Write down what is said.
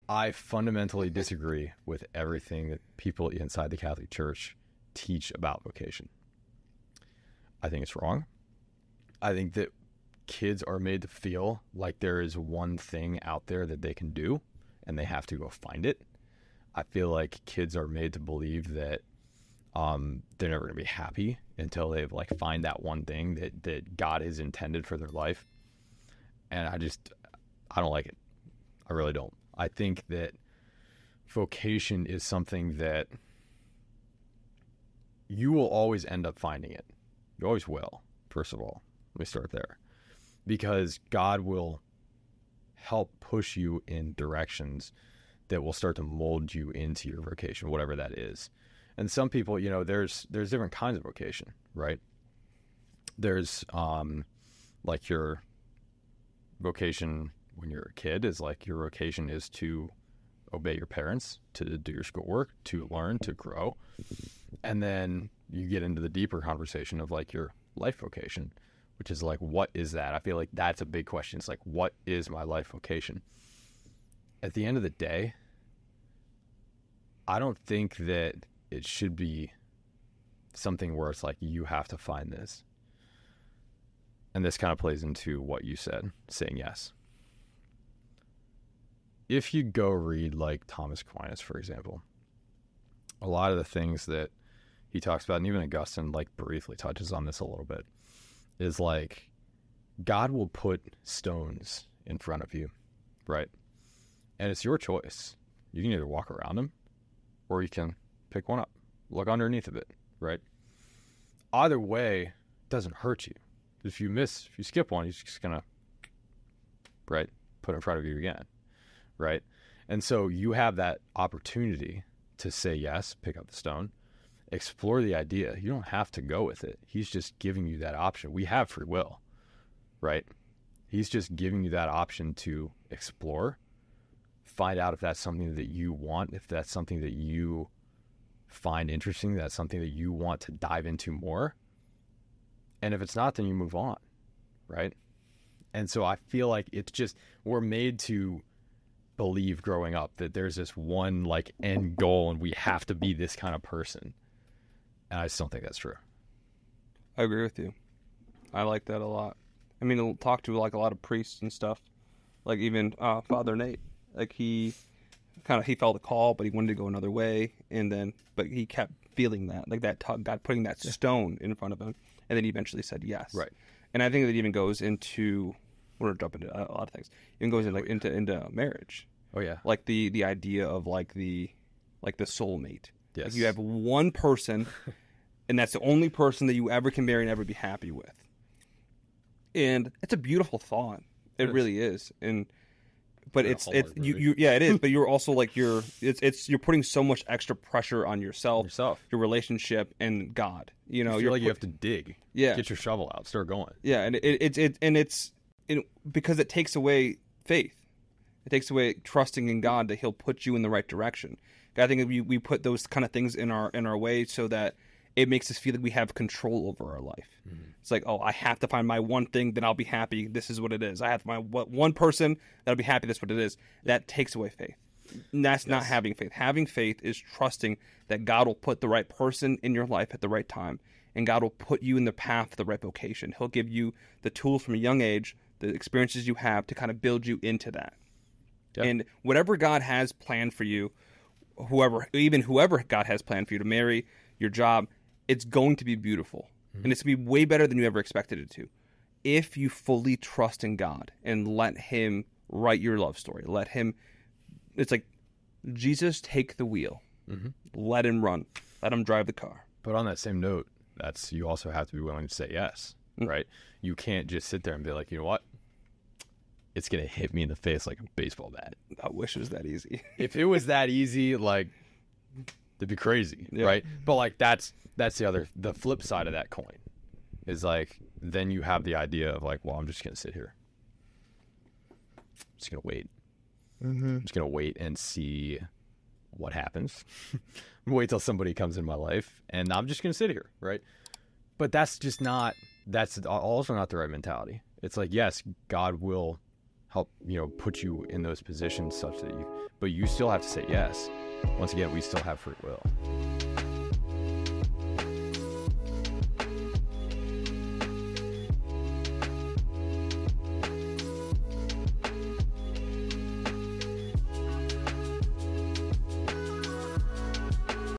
I fundamentally disagree with everything that people inside the Catholic Church teach about vocation. I think it's wrong. I think that kids are made to feel like there is one thing out there that they can do and they have to go find it. I feel like kids are made to believe that they're never going to be happy until they like find that one thing that God has intended for their life. And I don't like it. I really don't. I think that vocation is something that you will always end up finding it. You always will, first of all. Let me start there. Because God will help push you in directions that will start to mold you into your vocation, whatever that is. And some people, there's different kinds of vocation, right? There's like your vocation when you're a kid is like your vocation is to obey your parents, to do your schoolwork, to learn, to grow. And then you get into the deeper conversation of like your life vocation, which is like, what is that? I feel like that's a big question. It's like, what is my life vocation? At the end of the day, I don't think that it should be something where it's like, you have to find this. And this kind of plays into what you said, saying yes. If you go read like Thomas Aquinas, for example, a lot of the things that he talks about, and even Augustine like briefly touches on this a little bit, is like God will put stones in front of you, right? And it's your choice. You can either walk around them or you can pick one up, look underneath of it, right? Either way, it doesn't hurt you. If you skip one, you're just going to, right, put it in front of you again, right? And so you have that opportunity to say yes, pick up the stone, explore the idea. You don't have to go with it. He's just giving you that option. We have free will, right? He's just giving you that option to explore, find out if that's something that you want, if that's something that you find interesting, that's something that you want to dive into more. And if it's not, then you move on, right? And so I feel like it's just, we're made to believe growing up that there's this one like end goal and we have to be this kind of person. And I just don't think that's true. I agree with you. I like that a lot. I mean, I'll talk to like a lot of priests and stuff, like even Father Nate. Like he felt a call, but he wanted to go another way, but he kept feeling that, like that God putting that stone in front of him, and then he eventually said yes. Right. And I think that even goes into, we're jumping into a lot of things. It even goes into marriage. Oh yeah. Like the idea of like the soulmate. Yes. Like you have one person, and that's the only person that you ever can marry and ever be happy with. And it's a beautiful thought. It really is. But it is. But you're also like you're putting so much extra pressure on yourself, your relationship, and God. You know, you have to dig. Yeah. Get your shovel out. Start going. Yeah, and it's because it takes away faith. It takes away trusting in God that He'll put you in the right direction. I think we put those kind of things in our way so that it makes us feel like we have control over our life. Mm-hmm. It's like, oh, I have to find my one thing, then I'll be happy. This is what it is. I have my one person that'll be happy. That's what it is. That takes away faith. And that's not having faith. Having faith is trusting that God will put the right person in your life at the right time, and God will put you in the path of the right vocation. He'll give you the tools from a young age, the experiences you have to kind of build you into that. Yep. And whatever God has planned for you, whoever God has planned for you to marry, your job, it's going to be beautiful. Mm-hmm. And it's going to be way better than you ever expected it to. If you fully trust in God and let Him write your love story, it's like, Jesus, take the wheel. Mm-hmm. Let Him run. Let Him drive the car. But on that same note, you also have to be willing to say yes, right? You can't just sit there and be like, you know what? It's going to hit me in the face like a baseball bat. I wish it was that easy. If it was that easy, like, it'd be crazy, right? But like that's the flip side of that coin is like, then you have the idea of like, well, I'm just going to sit here. I'm just going to wait. Mm-hmm. I'm just going to wait and see what happens. Wait till somebody comes in my life and I'm just going to sit here, right? But that's also not the right mentality. It's like, yes, God will help, put you in those positions such that but you still have to say yes. Once again, we still have free will.